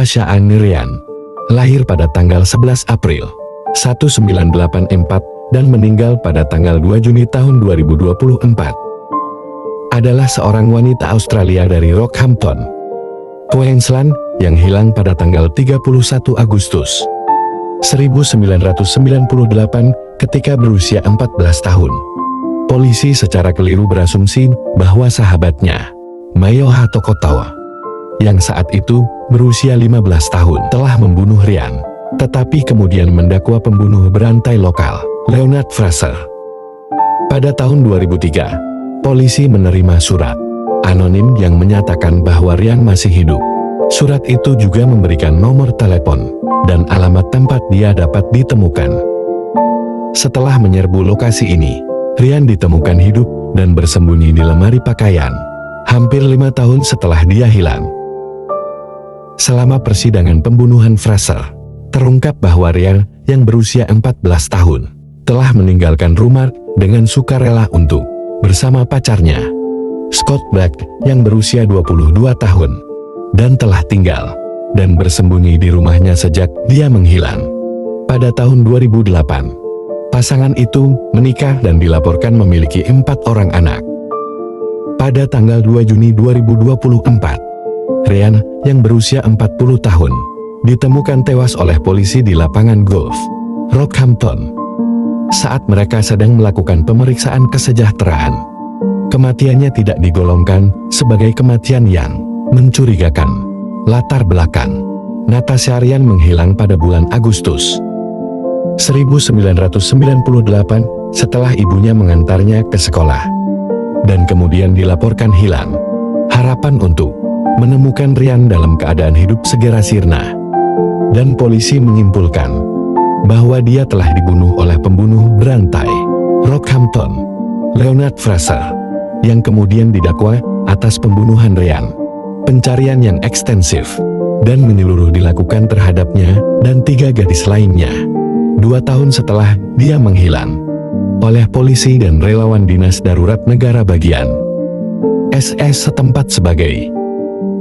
Natasha Ann Ryan, lahir pada tanggal 11 April 1984 dan meninggal pada tanggal 2 Juni tahun 2024, adalah seorang wanita Australia dari Rockhampton, Queensland, yang hilang pada tanggal 31 Agustus 1998 ketika berusia 14 tahun. Polisi secara keliru berasumsi bahwa sahabatnya, Mayo Hatokotawa, yang saat itu berusia 15 tahun, telah membunuh Ryan, tetapi kemudian mendakwa pembunuh berantai lokal, Leonard Fraser. Pada tahun 2003, polisi menerima surat anonim yang menyatakan bahwa Ryan masih hidup. Surat itu juga memberikan nomor telepon dan alamat tempat dia dapat ditemukan. Setelah menyerbu lokasi ini, Ryan ditemukan hidup dan bersembunyi di lemari pakaian, hampir 5 tahun setelah dia hilang. Selama persidangan pembunuhan Fraser, terungkap bahwa Ryan yang berusia 14 tahun, telah meninggalkan rumah dengan sukarela untuk bersama pacarnya, Scott Black, yang berusia 22 tahun, dan telah tinggal dan bersembunyi di rumahnya sejak dia menghilang. Pada tahun 2008, pasangan itu menikah dan dilaporkan memiliki 4 orang anak. Pada tanggal 2 Juni 2024, Ryan yang berusia 40 tahun ditemukan tewas oleh polisi di lapangan golf Rockhampton saat mereka sedang melakukan pemeriksaan kesejahteraan. Kematiannya tidak digolongkan sebagai kematian yang mencurigakan. Latar belakang: Natasha Ryan menghilang pada bulan Agustus 1998 setelah ibunya mengantarnya ke sekolah dan kemudian dilaporkan hilang. Harapan untuk menemukan Ryan dalam keadaan hidup segera sirna, dan polisi menyimpulkan bahwa dia telah dibunuh oleh pembunuh berantai Rockhampton, Leonard Fraser, yang kemudian didakwa atas pembunuhan Ryan. Pencarian yang ekstensif dan menyeluruh dilakukan terhadapnya dan 3 gadis lainnya 2 tahun setelah dia menghilang oleh polisi dan relawan Dinas Darurat Negara Bagian SS setempat sebagai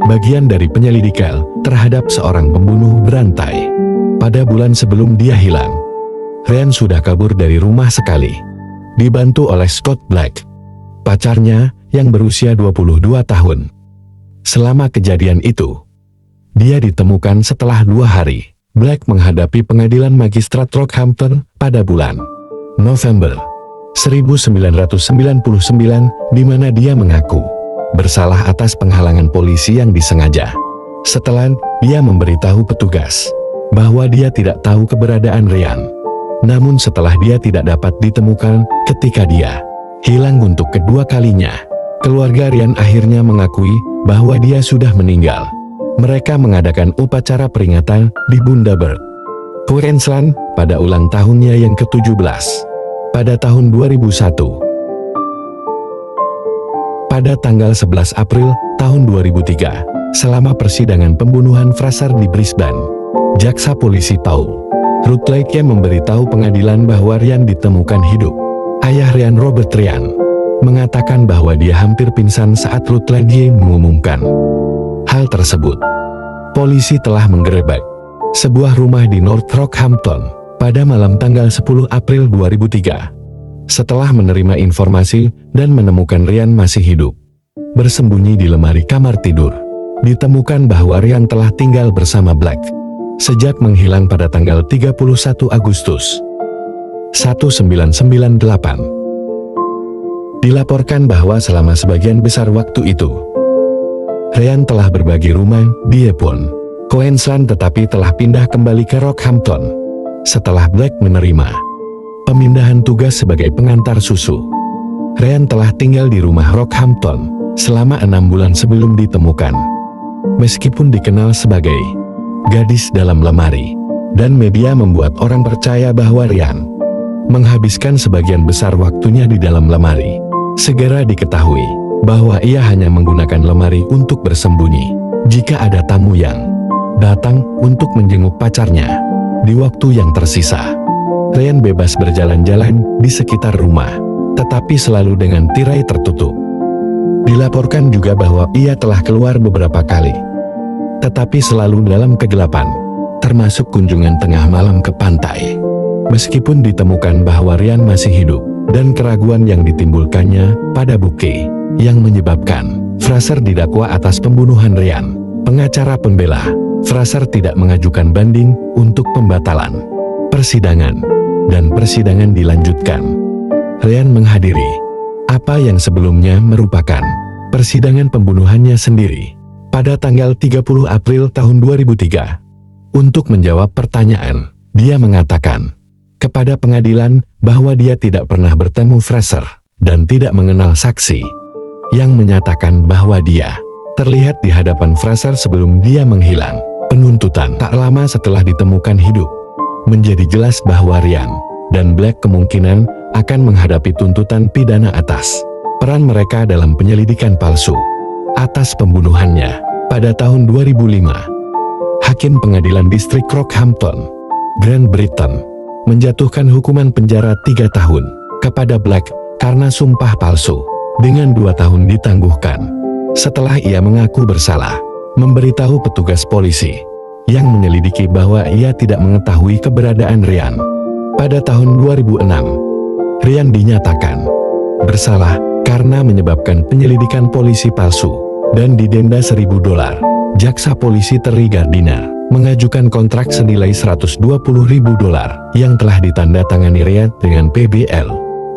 bagian dari penyelidikan terhadap seorang pembunuh berantai. Pada bulan sebelum dia hilang, Ryan sudah kabur dari rumah sekali, dibantu oleh Scott Black, pacarnya yang berusia 22 tahun. Selama kejadian itu, dia ditemukan setelah 2 hari. Black menghadapi pengadilan magistrat Rockhampton pada bulan November 1999, di mana dia mengaku bersalah atas penghalangan polisi yang disengaja. Setelah dia memberitahu petugas bahwa dia tidak tahu keberadaan Ryan, namun setelah dia tidak dapat ditemukan ketika dia hilang untuk kedua kalinya, keluarga Ryan akhirnya mengakui bahwa dia sudah meninggal. Mereka mengadakan upacara peringatan di Bundaberg, Queensland, pada ulang tahunnya yang ke-17 pada tahun 2001. Pada tanggal 11 April tahun 2003, selama persidangan pembunuhan Fraser di Brisbane, jaksa polisi Paul Rutledge memberitahu pengadilan bahwa Ryan ditemukan hidup. Ayah Ryan, Robert Ryan, mengatakan bahwa dia hampir pingsan saat Rutledge mengumumkan hal tersebut. Polisi telah menggerebek sebuah rumah di North Rockhampton pada malam tanggal 10 April 2003. Setelah menerima informasi dan menemukan Ryan masih hidup, bersembunyi di lemari kamar tidur, ditemukan bahwa Ryan telah tinggal bersama Black sejak menghilang pada tanggal 31 Agustus 1998. Dilaporkan bahwa selama sebagian besar waktu itu, Ryan telah berbagi rumah di Yepon, Queensland, tetapi telah pindah kembali ke Rockhampton setelah Black menerima pemindahan tugas sebagai pengantar susu. Ryan telah tinggal di rumah Rockhampton selama 6 bulan sebelum ditemukan. Meskipun dikenal sebagai gadis dalam lemari, dan media membuat orang percaya bahwa Ryan menghabiskan sebagian besar waktunya di dalam lemari, segera diketahui bahwa ia hanya menggunakan lemari untuk bersembunyi jika ada tamu yang datang untuk menjenguk pacarnya. Di waktu yang tersisa, Ryan bebas berjalan-jalan di sekitar rumah, tetapi selalu dengan tirai tertutup. Dilaporkan juga bahwa ia telah keluar beberapa kali tetapi selalu dalam kegelapan, termasuk kunjungan tengah malam ke pantai. Meskipun ditemukan bahwa Ryan masih hidup, dan keraguan yang ditimbulkannya pada bukti yang menyebabkan Fraser didakwa atas pembunuhan Ryan, pengacara pembela Fraser tidak mengajukan banding untuk pembatalan persidangan, dan persidangan dilanjutkan. Ryan menghadiri apa yang sebelumnya merupakan persidangan pembunuhannya sendiri pada tanggal 30 April tahun 2003. Untuk menjawab pertanyaan, dia mengatakan kepada pengadilan bahwa dia tidak pernah bertemu Fraser dan tidak mengenal saksi yang menyatakan bahwa dia terlihat di hadapan Fraser sebelum dia menghilang. Penuntutan tak lama setelah ditemukan hidup menjadi jelas bahwa Ryan dan Black kemungkinan akan menghadapi tuntutan pidana atas peran mereka dalam penyelidikan palsu atas pembunuhannya pada tahun 2005. Hakim Pengadilan Distrik Rockhampton, Great Britain, menjatuhkan hukuman penjara 3 tahun kepada Black karena sumpah palsu, dengan 2 tahun ditangguhkan setelah ia mengaku bersalah memberitahu petugas polisi yang menyelidiki bahwa ia tidak mengetahui keberadaan Ryan. Pada tahun 2006, Ryan dinyatakan bersalah karena menyebabkan penyelidikan polisi palsu dan didenda $1.000. Jaksa polisi Terry Gardiner mengajukan kontrak senilai $120.000 yang telah ditandatangani Ryan dengan PBL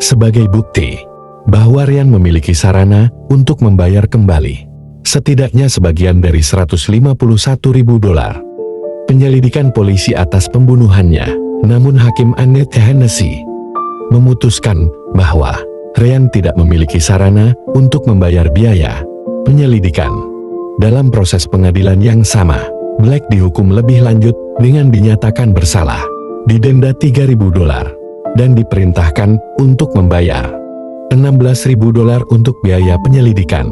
sebagai bukti bahwa Ryan memiliki sarana untuk membayar kembali setidaknya sebagian dari $151.000 penyelidikan polisi atas pembunuhannya. Namun Hakim Annette Hennessy memutuskan bahwa Ryan tidak memiliki sarana untuk membayar biaya penyelidikan. Dalam proses pengadilan yang sama, Black dihukum lebih lanjut dengan dinyatakan bersalah, didenda $3.000 dan diperintahkan untuk membayar $16.000 untuk biaya penyelidikan.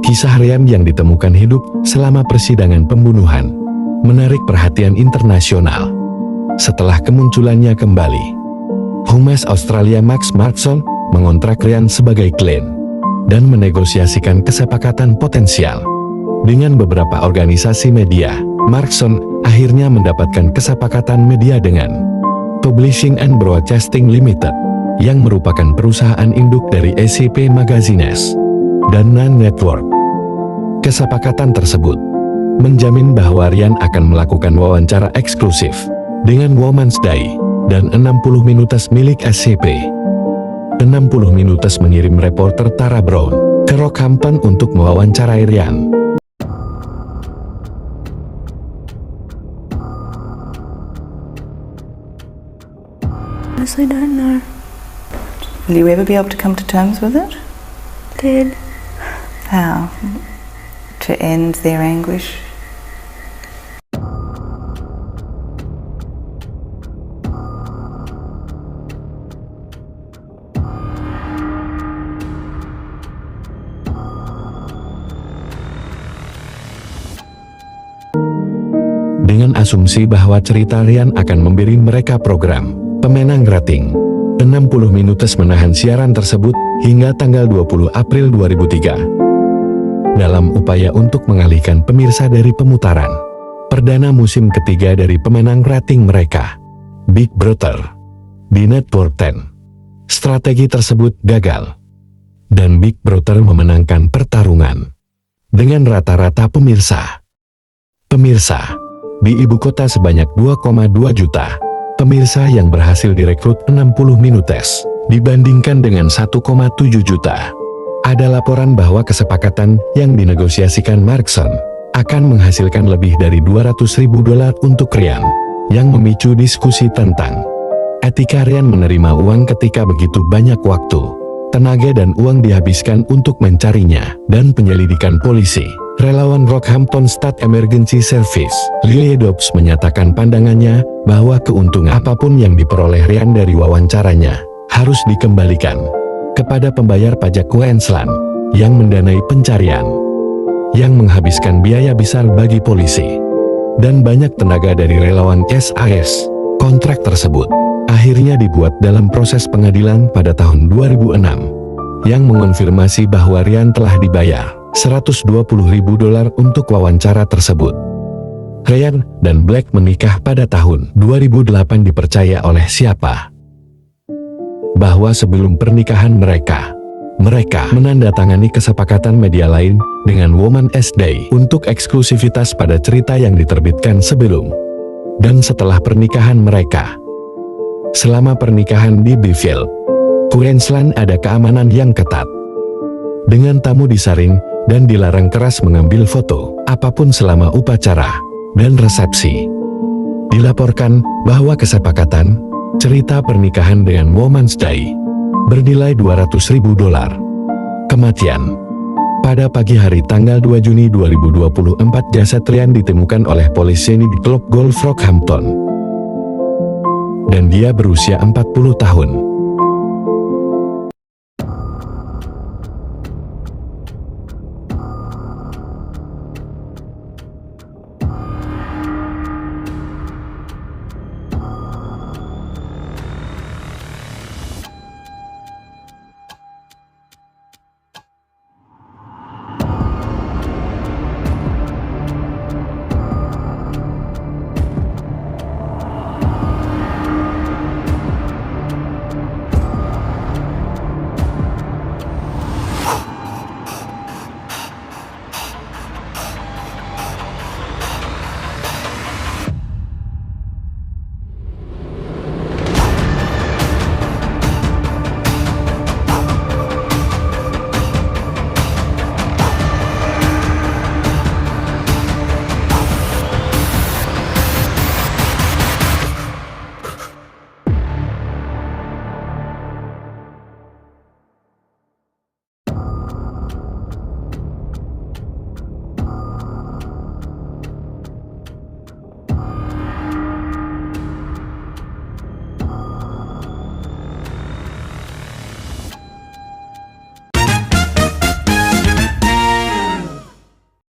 Kisah Ryan yang ditemukan hidup selama persidangan pembunuhan menarik perhatian internasional. Setelah kemunculannya kembali, Humas Australia Max Markson mengontrak Ryan sebagai klien dan menegosiasikan kesepakatan potensial dengan beberapa organisasi media. Markson akhirnya mendapatkan kesepakatan media dengan Publishing and Broadcasting Limited, yang merupakan perusahaan induk dari ACP Magazines dan Nan Network. Kesepakatan tersebut menjamin bahwa Ryan akan melakukan wawancara eksklusif dengan Women's Day dan 60 Minutes milik SCP. 60 Minutes mengirim reporter Tara Brown ke Rockhampton untuk mewawancarai Ryan. Honestly don't know. Will you ever be able to come to terms with it? Did. How? To end their anguish? Dengan asumsi bahwa cerita Ryan akan memberi mereka program pemenang rating, 60 Minutes menahan siaran tersebut hingga tanggal 20 April 2003 dalam upaya untuk mengalihkan pemirsa dari pemutaran perdana musim ketiga dari pemenang rating mereka, Big Brother, di Network 10. Strategi tersebut gagal, dan Big Brother memenangkan pertarungan dengan rata-rata pemirsa. Di ibu kota sebanyak 2,2 juta pemirsa yang berhasil direkrut 60 Minutes dibandingkan dengan 1,7 juta. Ada laporan bahwa kesepakatan yang dinegosiasikan Markson akan menghasilkan lebih dari $200.000 untuk Ryan, yang memicu diskusi tentang etika Ryan menerima uang ketika begitu banyak waktu, tenaga dan uang dihabiskan untuk mencarinya, dan penyelidikan polisi. Relawan Rockhampton State Emergency Service, Lily Dobbs, menyatakan pandangannya bahwa keuntungan apapun yang diperoleh Ryan dari wawancaranya harus dikembalikan kepada pembayar pajak Queensland yang mendanai pencarian, yang menghabiskan biaya besar bagi polisi dan banyak tenaga dari relawan SAS. Kontrak tersebut akhirnya dibuat dalam proses pengadilan pada tahun 2006 yang mengonfirmasi bahwa Ryan telah dibayar $120.000 untuk wawancara tersebut. Ryan dan Black menikah pada tahun 2008 dipercaya oleh siapa? Bahwa sebelum pernikahan mereka menandatangani kesepakatan media lain dengan Women's Day untuk eksklusivitas pada cerita yang diterbitkan sebelum dan setelah pernikahan mereka. Selama pernikahan di Beeville, Queensland ada keamanan yang ketat. Dengan tamu disaring dan dilarang keras mengambil foto apapun selama upacara dan resepsi. Dilaporkan bahwa kesepakatan cerita pernikahan dengan Women's Day bernilai $200.000. Kematian. Pada pagi hari tanggal 2 Juni 2024 jasad Ryan ditemukan oleh polisi di klub golf Rockhampton. Dan dia berusia 40 tahun.